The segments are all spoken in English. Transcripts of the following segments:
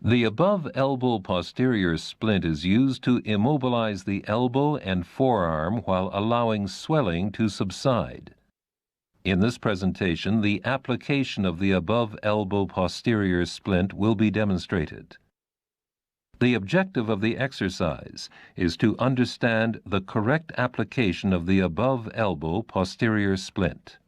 The above elbow posterior splint is used to immobilize the elbow and forearm while allowing swelling to subside. In this presentation, the application of the above elbow posterior splint will be demonstrated. The objective of the exercise is to understand the correct application of the above elbow posterior splint.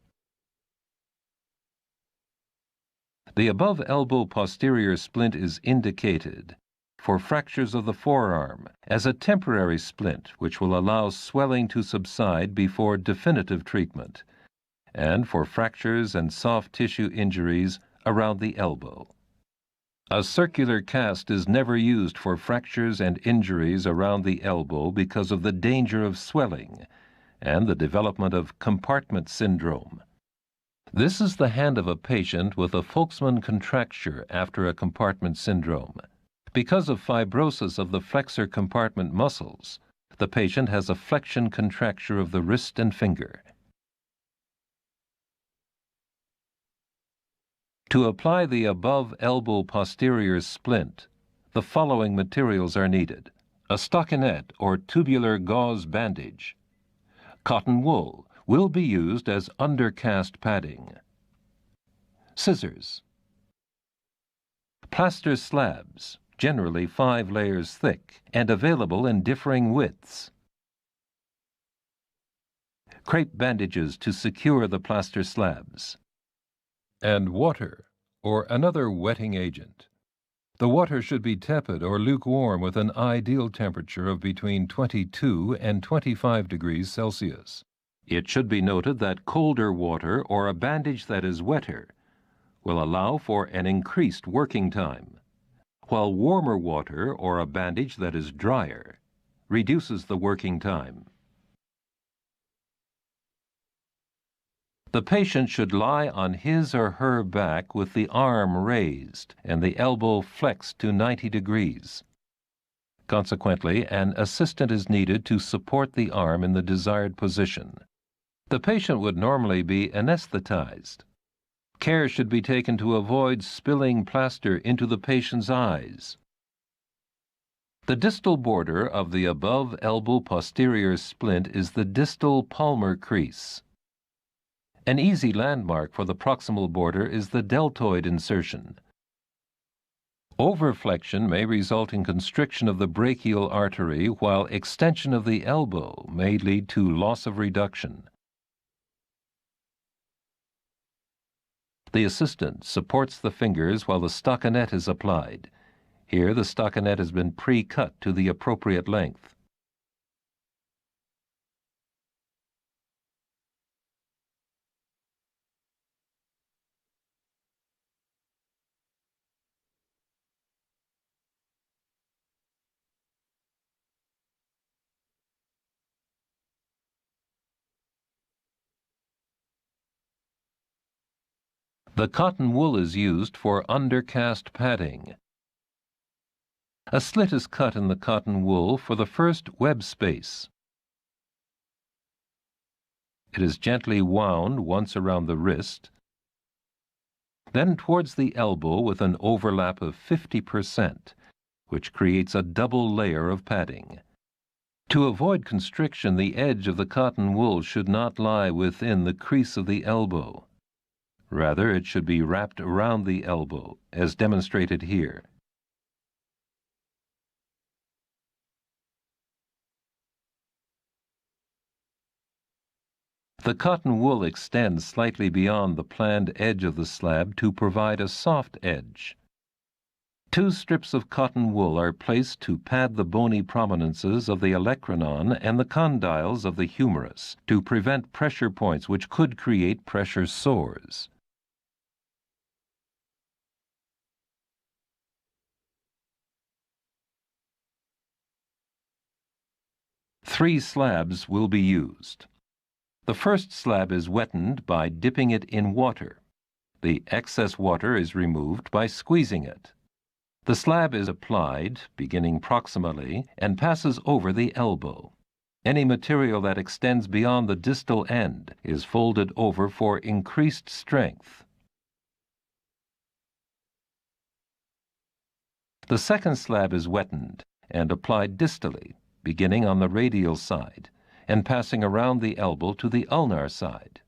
The above elbow posterior splint is indicated for fractures of the forearm as a temporary splint which will allow swelling to subside before definitive treatment, and for fractures and soft tissue injuries around the elbow. A circular cast is never used for fractures and injuries around the elbow because of the danger of swelling and the development of compartment syndrome. This is the hand of a patient with a Folksman contracture after a compartment syndrome. Because of fibrosis of the flexor compartment muscles, the patient has a flexion contracture of the wrist and finger. To apply the above elbow posterior splint, the following materials are needed: a stockinette or tubular gauze bandage. Cotton wool will be used as undercast padding. Scissors. Plaster slabs, generally 5 layers thick and available in differing widths. Crepe bandages to secure the plaster slabs. And water, or another wetting agent. The water should be tepid or lukewarm with an ideal temperature of between 22 and 25 degrees Celsius. It should be noted that colder water or a bandage that is wetter will allow for an increased working time, while warmer water or a bandage that is drier reduces the working time. The patient should lie on his or her back with the arm raised and the elbow flexed to 90 degrees. Consequently, an assistant is needed to support the arm in the desired position. The patient would normally be anesthetized. Care should be taken to avoid spilling plaster into the patient's eyes. The distal border of the above elbow posterior splint is the distal palmar crease. An easy landmark for the proximal border is the deltoid insertion. Overflexion may result in constriction of the brachial artery, while extension of the elbow may lead to loss of reduction. The assistant supports the fingers while the stockinette is applied. Here, the stockinette has been pre-cut to the appropriate length. The cotton wool is used for undercast padding. A slit is cut in the cotton wool for the first web space. It is gently wound once around the wrist, then towards the elbow with an overlap of 50%, which creates a double layer of padding. To avoid constriction, the edge of the cotton wool should not lie within the crease of the elbow. Rather, it should be wrapped around the elbow, as demonstrated here. The cotton wool extends slightly beyond the planned edge of the slab to provide a soft edge. 2 strips of cotton wool are placed to pad the bony prominences of the olecranon and the condyles of the humerus to prevent pressure points which could create pressure sores. Three slabs will be used. The first slab is wettened by dipping it in water. The excess water is removed by squeezing it. The slab is applied, beginning proximally, and passes over the elbow. Any material that extends beyond the distal end is folded over for increased strength. The second slab is wettened and applied distally, beginning on the radial side and passing around the elbow to the ulnar side.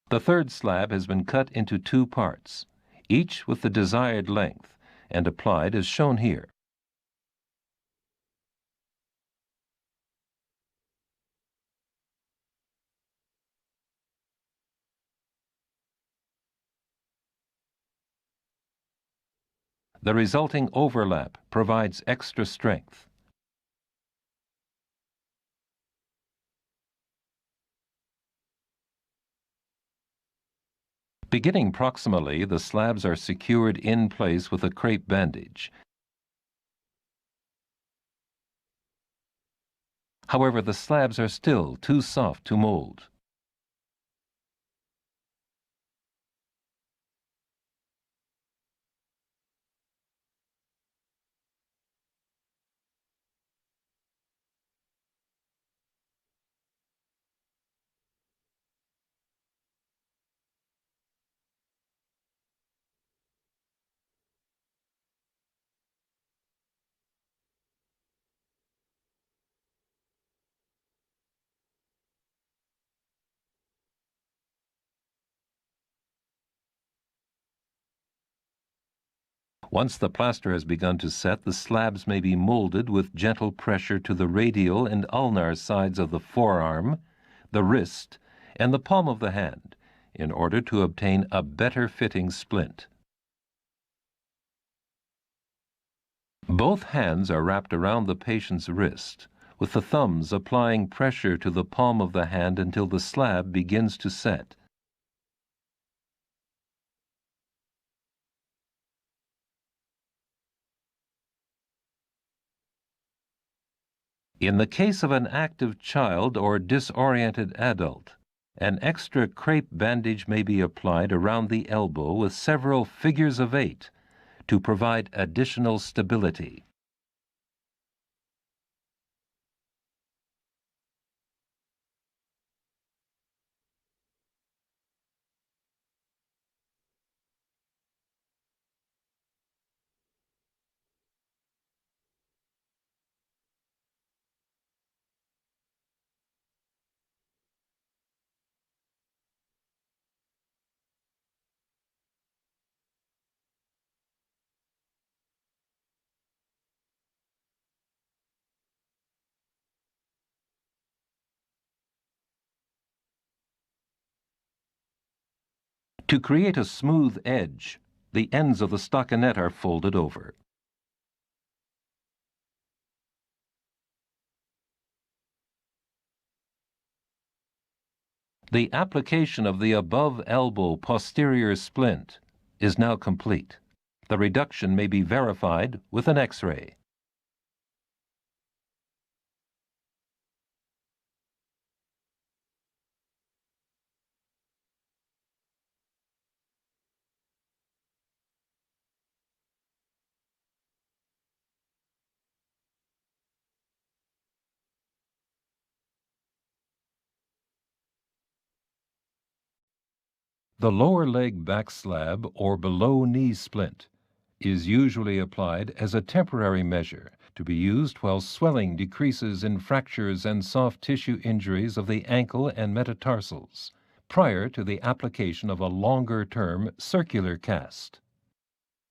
The third slab has been cut into two parts, each with the desired length, and applied as shown here. The resulting overlap provides extra strength. Beginning proximally, the slabs are secured in place with a crepe bandage. However, the slabs are still too soft to mold. Once the plaster has begun to set, the slabs may be molded with gentle pressure to the radial and ulnar sides of the forearm, the wrist, and the palm of the hand in order to obtain a better fitting splint. Both hands are wrapped around the patient's wrist, with the thumbs applying pressure to the palm of the hand until the slab begins to set. In the case of an active child or disoriented adult, an extra crepe bandage may be applied around the elbow with several figures of 8 to provide additional stability. To create a smooth edge, the ends of the stockinette are folded over. The application of the above elbow posterior splint is now complete. The reduction may be verified with an X-ray. The lower leg back slab or below knee splint is usually applied as a temporary measure to be used while swelling decreases in fractures and soft tissue injuries of the ankle and metatarsals, prior to the application of a longer-term circular cast.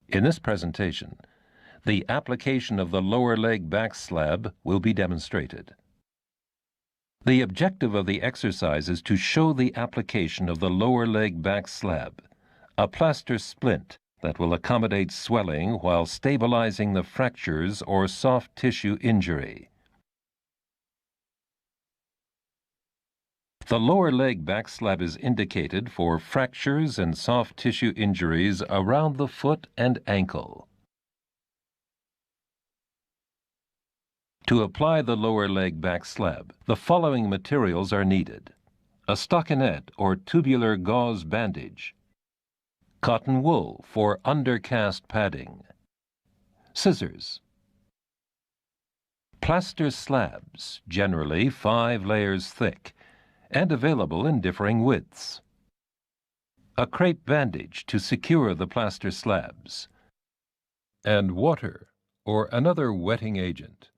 In this presentation, the application of the lower leg back slab will be demonstrated. The objective of the exercise is to show the application of the lower leg back slab, a plaster splint that will accommodate swelling while stabilizing the fractures or soft tissue injury. The lower leg back slab is indicated for fractures and soft tissue injuries around the foot and ankle. To apply the lower leg back slab, the following materials are needed: a stockinette or tubular gauze bandage, cotton wool for undercast padding, scissors, plaster slabs, generally 5 layers thick, and available in differing widths. A crepe bandage to secure the plaster slabs. And water, or another wetting agent.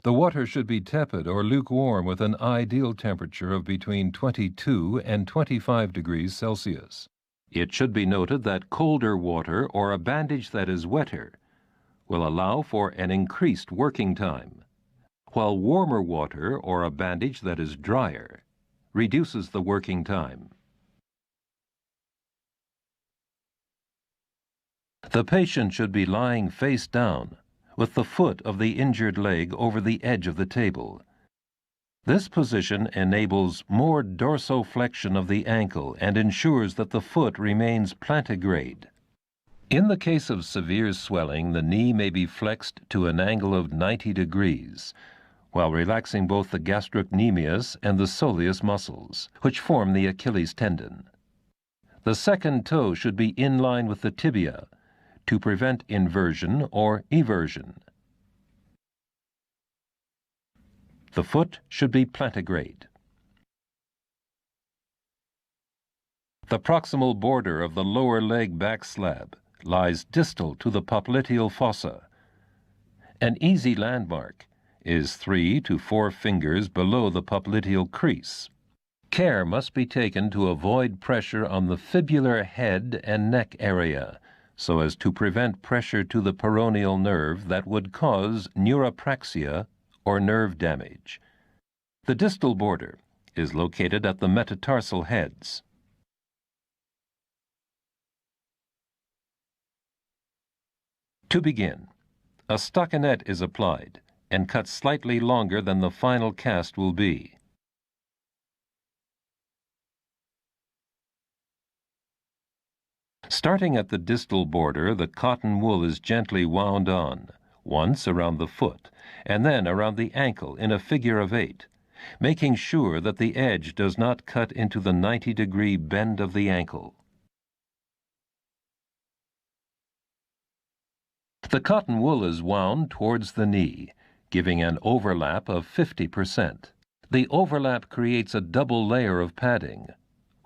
The water should be tepid or lukewarm with an ideal temperature of between 22 and 25 degrees Celsius. It should be noted that colder water or a bandage that is wetter will allow for an increased working time, while warmer water or a bandage that is drier reduces the working time. The patient should be lying face down, with the foot of the injured leg over the edge of the table. This position enables more dorsoflexion of the ankle and ensures that the foot remains plantigrade. In the case of severe swelling, the knee may be flexed to an angle of 90 degrees, while relaxing both the gastrocnemius and the soleus muscles, which form the Achilles tendon. The second toe should be in line with the tibia, to prevent inversion or eversion. The foot should be plantigrade. The proximal border of the lower leg back slab lies distal to the popliteal fossa. An easy landmark is 3 to 4 fingers below the popliteal crease. Care must be taken to avoid pressure on the fibular head and neck area, so as to prevent pressure to the peroneal nerve that would cause neuropraxia or nerve damage. The distal border is located at the metatarsal heads. To begin, a stockinette is applied and cut slightly longer than the final cast will be. Starting at the distal border, the cotton wool is gently wound on, once around the foot, and then around the ankle in a figure of 8, making sure that the edge does not cut into the 90-degree bend of the ankle. The cotton wool is wound towards the knee, giving an overlap of 50%. The overlap creates a double layer of padding,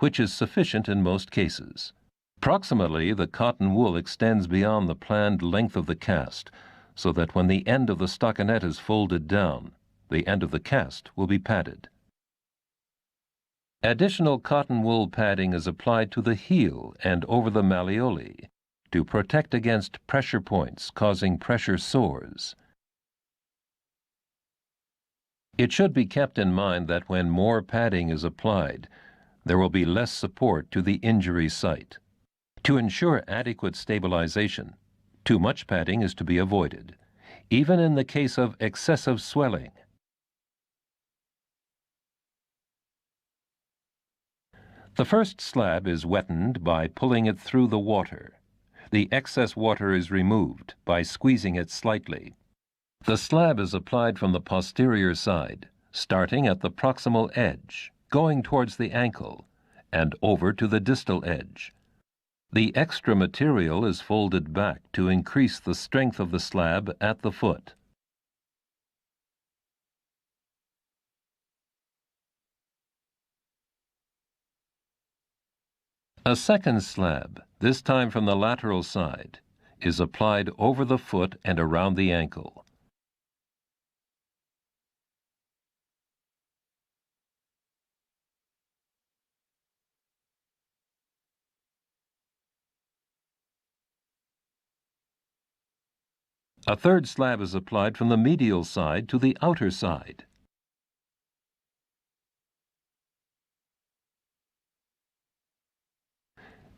which is sufficient in most cases. Proximally, the cotton wool extends beyond the planned length of the cast, so that when the end of the stockinette is folded down, the end of the cast will be padded. Additional cotton wool padding is applied to the heel and over the malleoli to protect against pressure points causing pressure sores. It should be kept in mind that when more padding is applied, there will be less support to the injury site. To ensure adequate stabilization, too much padding is to be avoided, even in the case of excessive swelling. The first slab is wettened by pulling it through the water. The excess water is removed by squeezing it slightly. The slab is applied from the posterior side, starting at the proximal edge, going towards the ankle, and over to the distal edge. The extra material is folded back to increase the strength of the slab at the foot. A second slab, this time from the lateral side, is applied over the foot and around the ankle. A third slab is applied from the medial side to the outer side.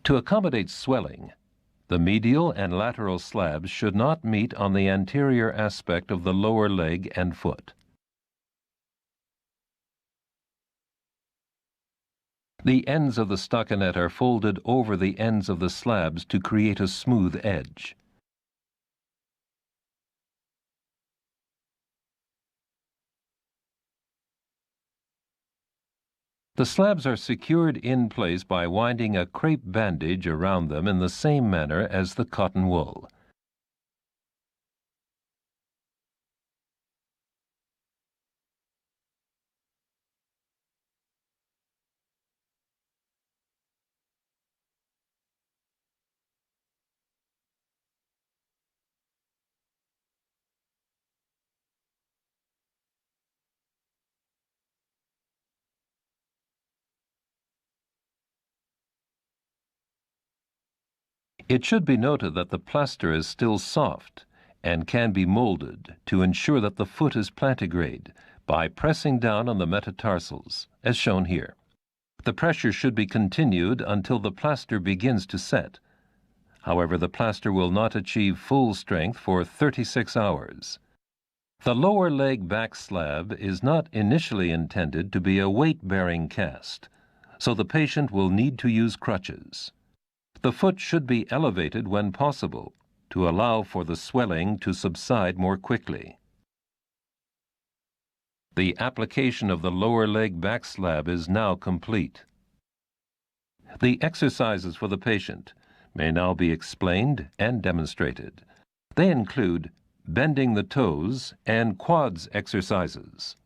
To accommodate swelling, the medial and lateral slabs should not meet on the anterior aspect of the lower leg and foot. The ends of the stockinette are folded over the ends of the slabs to create a smooth edge. The slabs are secured in place by winding a crepe bandage around them in the same manner as the cotton wool. It should be noted that the plaster is still soft and can be molded to ensure that the foot is plantigrade by pressing down on the metatarsals, as shown here. The pressure should be continued until the plaster begins to set. However, the plaster will not achieve full strength for 36 hours. The lower leg back slab is not initially intended to be a weight-bearing cast, so the patient will need to use crutches. The foot should be elevated when possible to allow for the swelling to subside more quickly. The application of the lower leg back slab is now complete. The exercises for the patient may now be explained and demonstrated. They include bending the toes and quads exercises.